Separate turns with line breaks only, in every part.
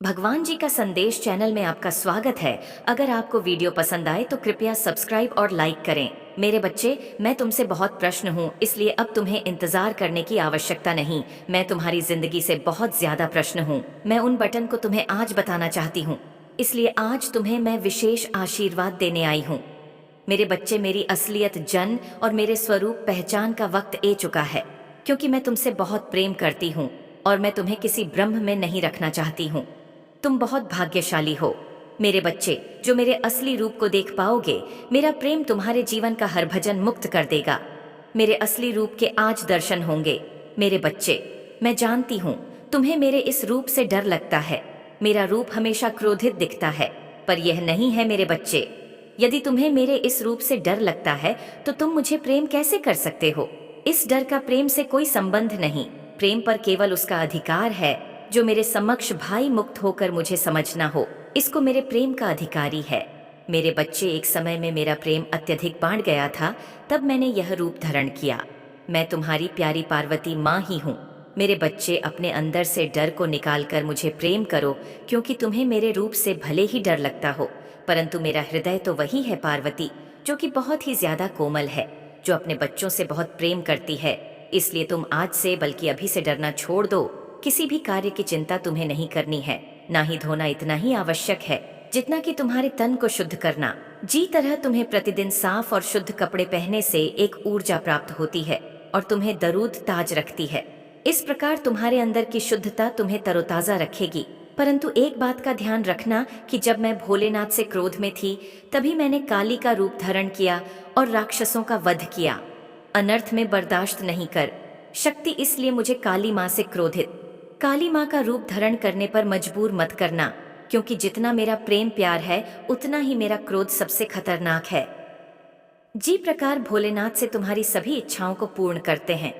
भगवान जी का संदेश चैनल में आपका स्वागत है। अगर आपको वीडियो पसंद आए तो कृपया सब्सक्राइब और लाइक करें। मेरे बच्चे, मैं तुमसे बहुत प्रश्न हूँ, इसलिए अब तुम्हें इंतजार करने की आवश्यकता नहीं। मैं तुम्हारी जिंदगी से बहुत ज्यादा प्रश्न हूँ। मैं उन बटन को तुम्हें आज बताना चाहती हूँ, इसलिए आज तुम्हें मैं विशेष आशीर्वाद देने आई हूँ। मेरे बच्चे, मेरी असलियत जन्म और मेरे स्वरूप पहचान का वक्त ए चुका है, क्योंकि मैं तुमसे बहुत प्रेम करती हूँ और मैं तुम्हें किसी भ्रम में नहीं रखना चाहती हूँ। तुम बहुत भाग्यशाली हो मेरे बच्चे, जो मेरे असली रूप को देख पाओगे। मेरा प्रेम तुम्हारे जीवन का हर भजन मुक्त कर देगा। मेरे असली रूप के आज दर्शन होंगे। मेरे बच्चे, मैं जानती हूँ तुम्हें मेरे इस रूप से डर लगता है। मेरा रूप हमेशा क्रोधित दिखता है, पर यह नहीं है मेरे बच्चे। यदि तुम्हें मेरे इस रूप से डर लगता है तो तुम मुझे प्रेम कैसे कर सकते हो? इस डर का प्रेम से कोई संबंध नहीं। प्रेम पर केवल उसका अधिकार है जो मेरे समक्ष भाई मुक्त होकर मुझे समझना हो, इसको मेरे प्रेम का अधिकारी है। मेरे बच्चे, एक समय में मेरा प्रेम अत्यधिक बांट गया था, तब मैंने यह रूप धारण किया। मैं तुम्हारी प्यारी पार्वती माँ ही हूँ। मेरे बच्चे, अपने अंदर से डर को निकालकर मुझे प्रेम करो, क्योंकि तुम्हें मेरे रूप से भले ही डर लगता हो, परंतु मेरा हृदय तो वही है पार्वती, जो कि बहुत ही ज्यादा कोमल है, जो अपने बच्चों से बहुत प्रेम करती है। इसलिए तुम आज से, बल्कि अभी से डरना छोड़ दो। किसी भी कार्य की चिंता तुम्हें नहीं करनी है। ना ही धोना इतना ही आवश्यक है जितना कि तुम्हारे तन को शुद्ध करना। जी तरह तुम्हें प्रतिदिन साफ और शुद्ध कपड़े पहनने से एक ऊर्जा प्राप्त होती है और तुम्हें दरूद ताज रखती है। इस प्रकार तुम्हारे अंदर की शुद्धता तुम्हें तरोताजा रखेगी। परंतु एक बात का ध्यान रखना कि जब मैं भोलेनाथ से क्रोध में थी, तभी मैंने काली का रूप धारण किया और राक्षसों का वध किया। अनर्थ में बर्दाश्त नहीं कर शक्ति, इसलिए मुझे काली माँ से क्रोधित, काली माँ का रूप धारण करने पर मजबूर मत करना, क्योंकि जितना मेरा प्रेम प्यार है, उतना ही मेरा क्रोध सबसे खतरनाक है। जी प्रकार भोलेनाथ से तुम्हारी सभी इच्छाओं को पूर्ण करते हैं।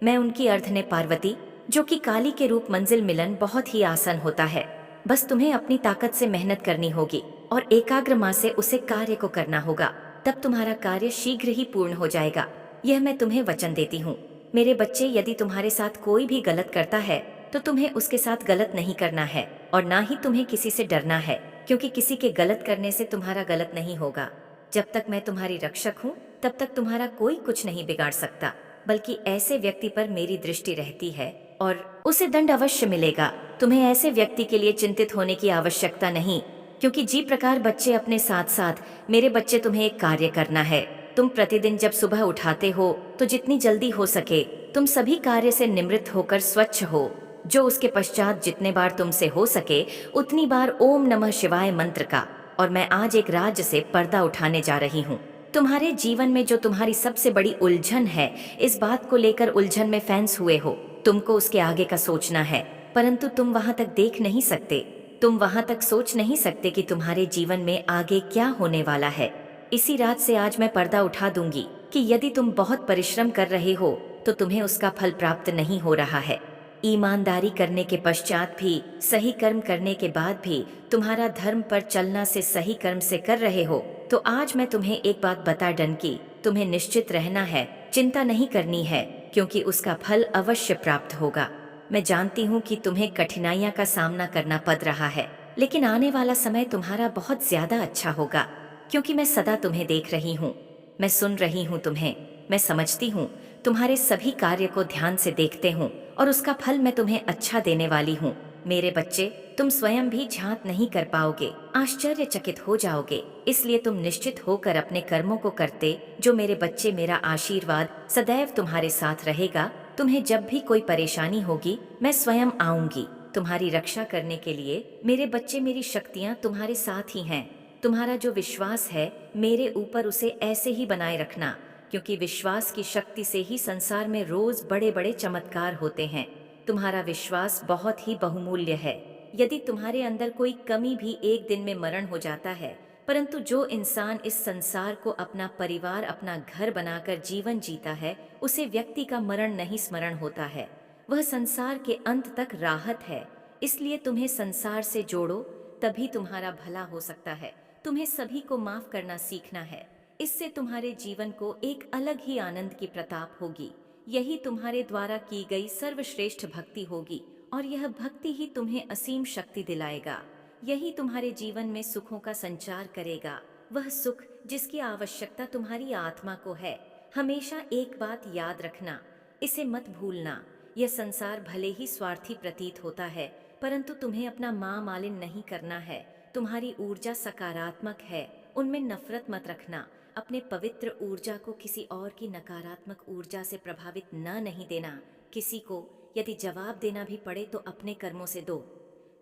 मैं उनकी अर्ध ने पार्वती, जो कि काली के रूप मंजिल मिलन बहुत ही आसान होता है। बस तुम्हें अपनी ताकत से मेहनत करनी होगी और एकाग्र माँ से उसे कार्य को करना होगा, तब तुम्हारा कार्य शीघ्र ही पूर्ण हो जाएगा। यह मैं तुम्हें वचन देती हूँ। मेरे बच्चे, यदि तुम्हारे साथ कोई भी गलत करता है तो तुम्हें उसके साथ गलत नहीं करना है, और ना ही तुम्हें किसी से डरना है, क्योंकि किसी के गलत करने से तुम्हारा गलत नहीं होगा। जब तक मैं तुम्हारी रक्षक हूँ, तब तक तुम्हारा कोई कुछ नहीं बिगाड़ सकता, बल्कि ऐसे व्यक्ति पर मेरी दृष्टि रहती है और उसे दंड अवश्य मिलेगा। तुम्हें ऐसे व्यक्ति के लिए चिंतित होने की आवश्यकता नहीं, क्योंकि जी प्रकार बच्चे, अपने साथ साथ मेरे बच्चे, तुम्हें एक कार्य करना है। तुम प्रतिदिन जब सुबह उठाते हो तो जितनी जल्दी हो सके तुम सभी कार्य से निवृत्त होकर स्वच्छ हो। जो उसके पश्चात जितने बार तुमसे हो सके उतनी बार ओम नमः शिवाय मंत्र का। और मैं आज एक राज्य से पर्दा उठाने जा रही हूँ। तुम्हारे जीवन में जो तुम्हारी सबसे बड़ी उलझन है, इस बात को लेकर उलझन में फैंस हुए हो। तुमको उसके आगे का सोचना है, परंतु तुम वहां तक देख नहीं सकते। तुम वहां तक सोच नहीं सकते कि तुम्हारे जीवन में आगे क्या होने वाला है। इसी रात से आज मैं पर्दा उठा दूंगी कि यदि तुम बहुत परिश्रम कर रहे हो तो तुम्हें उसका फल प्राप्त नहीं हो रहा है। ईमानदारी करने के पश्चात भी, सही कर्म करने के बाद भी तुम्हारा धर्म पर चलना से सही कर्म से कर रहे हो, तो आज मैं तुम्हें एक बात बता डन की, तुम्हें निश्चित रहना है, चिंता नहीं करनी है, क्योंकि उसका फल अवश्य प्राप्त होगा। मैं जानती हूँ कि तुम्हें कठिनाइयाँ का सामना करना पड़ रहा है, लेकिन आने वाला समय तुम्हारा बहुत ज्यादा अच्छा होगा, क्योंकि मैं सदा तुम्हें देख रही हूँ, मैं सुन रही हूँ तुम्हें, मैं समझती हूँ। तुम्हारे सभी कार्य को ध्यान से देखते हूँ और उसका फल मैं तुम्हें अच्छा देने वाली हूँ। मेरे बच्चे, तुम स्वयं भी झांत नहीं कर पाओगे, आश्चर्यचकित हो जाओगे। इसलिए तुम निश्चित होकर अपने कर्मों को करते। जो मेरे बच्चे, मेरा आशीर्वाद सदैव तुम्हारे साथ रहेगा। तुम्हें जब भी कोई परेशानी होगी, मैं स्वयं आऊंगी तुम्हारी रक्षा करने के लिए। मेरे बच्चे, मेरी शक्तियाँ तुम्हारे साथ ही हैं। तुम्हारा जो विश्वास है मेरे ऊपर, उसे ऐसे ही बनाए रखना, क्योंकि विश्वास की शक्ति से ही संसार में रोज बड़े बड़े चमत्कार होते हैं। तुम्हारा विश्वास बहुत ही बहुमूल्य है। यदि तुम्हारे अंदर कोई कमी भी एक दिन में मरण हो जाता है, परंतु जो इंसान इस संसार को अपना परिवार, अपना घर बनाकर जीवन जीता है, उसे व्यक्ति का मरण नहीं स्मरण होता है। वह संसार के अंत तक राहत है। इसलिए तुम्हें संसार से जोड़ो, तभी तुम्हारा भला हो सकता है। तुम्हें सभी को माफ करना सीखना है। इससे तुम्हारे जीवन को एक अलग ही आनंद की प्रताप होगी। यही तुम्हारे द्वारा की गई सर्वश्रेष्ठ भक्ति होगी और यह भक्ति ही तुम्हें असीम शक्ति दिलाएगा। यही तुम्हारे जीवन में सुखों का संचार करेगा, वह सुख जिसकी आवश्यकता तुम्हारी आत्मा को है। हमेशा एक बात याद रखना, इसे मत भूलना, यह संसार भले ही स्वार्थी प्रतीत होता है, परंतु तुम्हें अपना मालिन नहीं करना है। तुम्हारी ऊर्जा सकारात्मक है, उनमें नफरत मत रखना। अपने पवित्र ऊर्जा को किसी और की नकारात्मक ऊर्जा से प्रभावित नहीं देना। किसी को यदि जवाब देना भी पड़े तो अपने कर्मों से दो।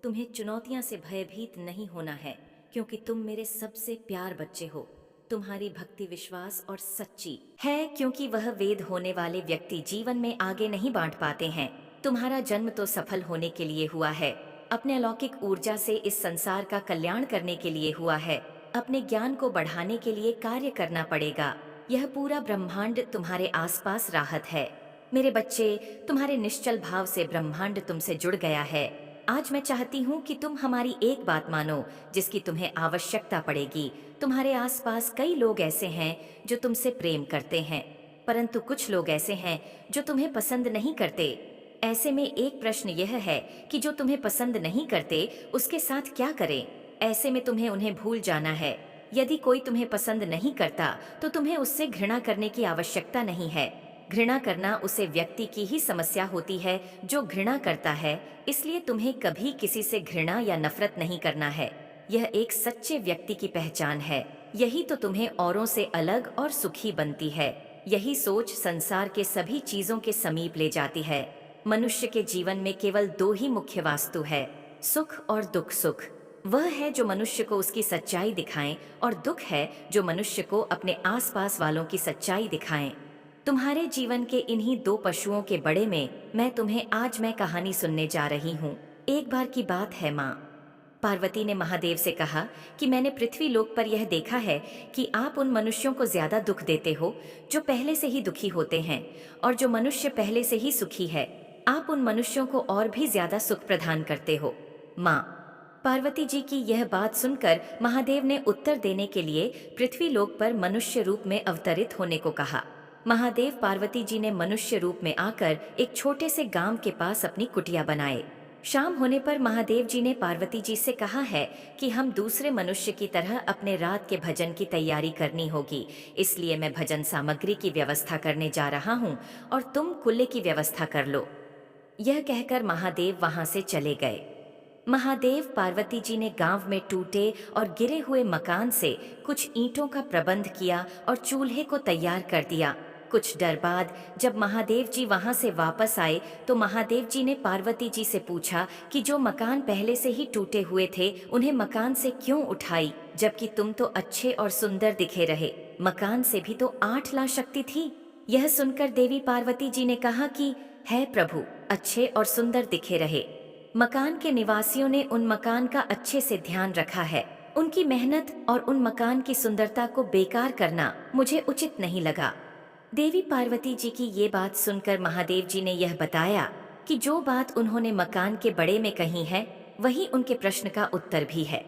तुम्हें चुनौतियां से भयभीत नहीं होना है, क्योंकि तुम मेरे सबसे प्यार बच्चे हो। तुम्हारी भक्ति विश्वास और सच्ची है, क्योंकि वह वेद होने वाले व्यक्ति जीवन में आगे नहीं बांट पाते हैं। तुम्हारा जन्म तो सफल होने के लिए हुआ है, अपने अलौकिक ऊर्जा से इस संसार का कल्याण करने के लिए हुआ है। अपने ज्ञान को बढ़ाने के लिए कार्य करना पड़ेगा। यह पूरा ब्रह्मांड तुम्हारे आसपास राहत है। मेरे बच्चे, तुम्हारे निश्चल भाव से ब्रह्मांड तुमसे जुड़ गया है। आज मैं चाहती हूँ कि तुम हमारी एक बात मानो, जिसकी तुम्हें आवश्यकता पड़ेगी। तुम्हारे आसपास कई लोग ऐसे हैं जो तुमसे प्रेम करते हैं, परंतु कुछ लोग ऐसे हैं जो तुम्हें पसंद नहीं करते। ऐसे में एक प्रश्न यह है कि जो तुम्हें पसंद नहीं करते उसके साथ क्या करें। ऐसे में तुम्हें उन्हें भूल जाना है। यदि कोई तुम्हें पसंद नहीं करता तो तुम्हें उससे घृणा करने की आवश्यकता नहीं है। घृणा करना उसे व्यक्ति की ही समस्या होती है जो घृणा करता है, इसलिए तुम्हें कभी किसी से घृणा या नफरत नहीं करना है। यह एक सच्चे व्यक्ति की पहचान है। यही तो तुम्हें औरों से अलग और सुखी बनती है। यही सोच संसार के सभी चीजों के समीप ले जाती है। मनुष्य के जीवन में केवल दो ही मुख्य वास्तु है, सुख और दुख। सुख वह है जो मनुष्य को उसकी सच्चाई दिखाएं, और दुख है जो मनुष्य को अपने आसपास वालों की सच्चाई दिखाएं। तुम्हारे जीवन के इन्हीं दो पशुओं के बड़े में आज मैं कहानी सुनने जा रही हूँ। एक बार की बात है, माँ पार्वती ने महादेव से कहा कि मैंने पृथ्वी लोक पर यह देखा है कि आप उन मनुष्यों को ज्यादा दुख देते हो जो पहले से ही दुखी होते हैं, और जो मनुष्य पहले से ही सुखी है, आप उन मनुष्यों को और भी ज्यादा सुख प्रदान करते हो। माँ पार्वती जी की यह बात सुनकर महादेव ने उत्तर देने के लिए पृथ्वी लोक पर मनुष्य रूप में अवतरित होने को कहा। महादेव पार्वती जी ने मनुष्य रूप में आकर एक छोटे से गांव के पास अपनी कुटिया बनाए। शाम होने पर महादेव जी ने पार्वती जी से कहा है कि हम दूसरे मनुष्य की तरह अपने रात के भजन की तैयारी करनी होगी, इसलिए मैं भजन सामग्री की व्यवस्था करने जा रहा हूँ और तुम कुल्ले की व्यवस्था कर लो। यह कहकर महादेव वहां से चले गए। महादेव पार्वती जी ने गांव में टूटे और गिरे हुए मकान से कुछ ईंटों का प्रबंध किया और चूल्हे को तैयार कर दिया। कुछ देर बाद जब महादेव जी वहां से वापस आए तो महादेव जी ने पार्वती जी से पूछा कि जो मकान पहले से ही टूटे हुए थे उन्हें मकान से क्यों उठाई, जबकि तुम तो अच्छे और सुंदर दिखे रहे। मकान से भी तो 8 ला शक्ति थी। यह सुनकर देवी पार्वती जी ने कहा कि है प्रभु, अच्छे और सुंदर दिखे रहे। मकान के निवासियों ने उन मकान का अच्छे से ध्यान रखा है। उनकी मेहनत और उन मकान की सुंदरता को बेकार करना मुझे उचित नहीं लगा। देवी पार्वती जी की ये बात सुनकर महादेव जी ने यह बताया कि जो बात उन्होंने मकान के बड़े में कही है वही उनके प्रश्न का उत्तर भी है।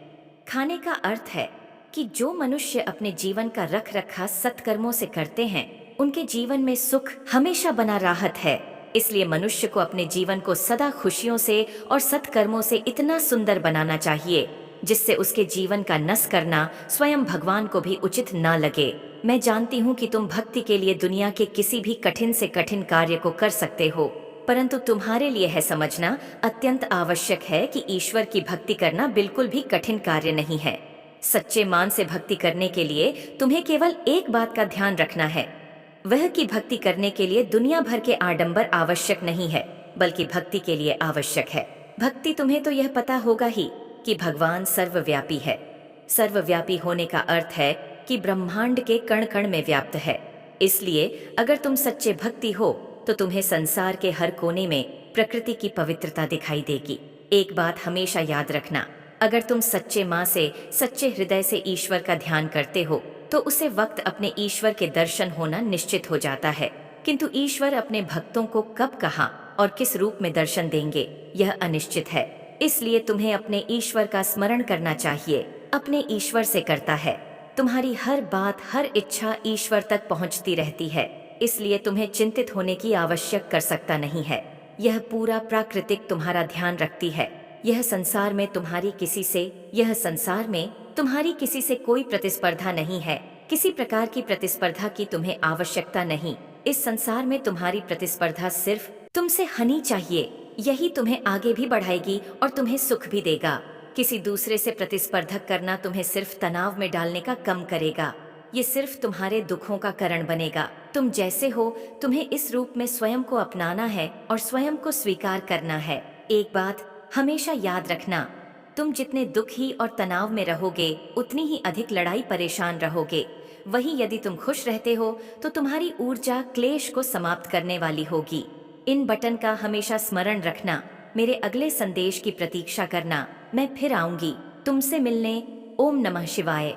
खाने का अर्थ है कि जो मनुष्य अपने जीवन का रख रखाव सत्कर्मों से करते हैं उनके जीवन में सुख हमेशा बना राहत है। इसलिए मनुष्य को अपने जीवन को सदा खुशियों से और सत्कर्मों से इतना सुंदर बनाना चाहिए जिससे उसके जीवन का नष्ट करना स्वयं भगवान को भी उचित न लगे। मैं जानती हूँ कि तुम भक्ति के लिए दुनिया के किसी भी कठिन से कठिन कार्य को कर सकते हो, परंतु तुम्हारे लिए है समझना अत्यंत आवश्यक है कि ईश्वर की भक्ति करना बिल्कुल भी कठिन कार्य नहीं है। सच्चे मन से भक्ति करने के लिए तुम्हें केवल एक बात का ध्यान रखना है, वह कि भक्ति करने के लिए दुनिया भर के आडंबर आवश्यक नहीं है, बल्कि भक्ति के लिए आवश्यक है भक्ति। तुम्हें तो यह पता होगा ही कि भगवान सर्वव्यापी है। सर्वव्यापी होने का अर्थ है कि ब्रह्मांड के कण कण में व्याप्त है। इसलिए अगर तुम सच्चे भक्ति हो तो तुम्हें संसार के हर कोने में प्रकृति की पवित्रता दिखाई देगी। एक बात हमेशा याद रखना, अगर तुम सच्चे माँ से सच्चे हृदय से ईश्वर का ध्यान करते हो तो उसे वक्त अपने ईश्वर के दर्शन होना निश्चित हो जाता है, किंतु ईश्वर अपने भक्तों को कब कहाँ और किस रूप में दर्शन देंगे यह अनिश्चित है। इसलिए तुम्हें अपने ईश्वर का स्मरण करना चाहिए। अपने ईश्वर से करता है, तुम्हारी हर बात हर इच्छा ईश्वर तक पहुंचती रहती है, इसलिए तुम्हें चिंतित होने की आवश्यक कर सकता नहीं है। यह पूरा प्राकृतिक तुम्हारा ध्यान रखती है। यह संसार में तुम्हारी किसी से कोई प्रतिस्पर्धा नहीं है। किसी प्रकार की प्रतिस्पर्धा की तुम्हें आवश्यकता नहीं। इस संसार में तुम्हारी प्रतिस्पर्धा सिर्फ तुमसे हनी चाहिए। यही तुम्हें आगे भी बढ़ाएगी और तुम्हें सुख भी देगा। किसी दूसरे से प्रतिस्पर्धा करना तुम्हें सिर्फ तनाव में डालने का कम करेगा। ये सिर्फ तुम्हारे दुखों का कारण बनेगा। तुम जैसे हो, तुम्हें इस रूप में स्वयं को अपनाना है और स्वयं को स्वीकार करना है। एक बात हमेशा याद रखना, तुम जितने दुखी और तनाव में रहोगे, उतनी ही अधिक लड़ाई परेशान रहोगे। वहीं यदि तुम खुश रहते हो तो तुम्हारी ऊर्जा क्लेश को समाप्त करने वाली होगी। इन बटन का हमेशा स्मरण रखना। मेरे अगले संदेश की प्रतीक्षा करना। मैं फिर आऊंगी तुमसे मिलने। ओम नमः शिवाय।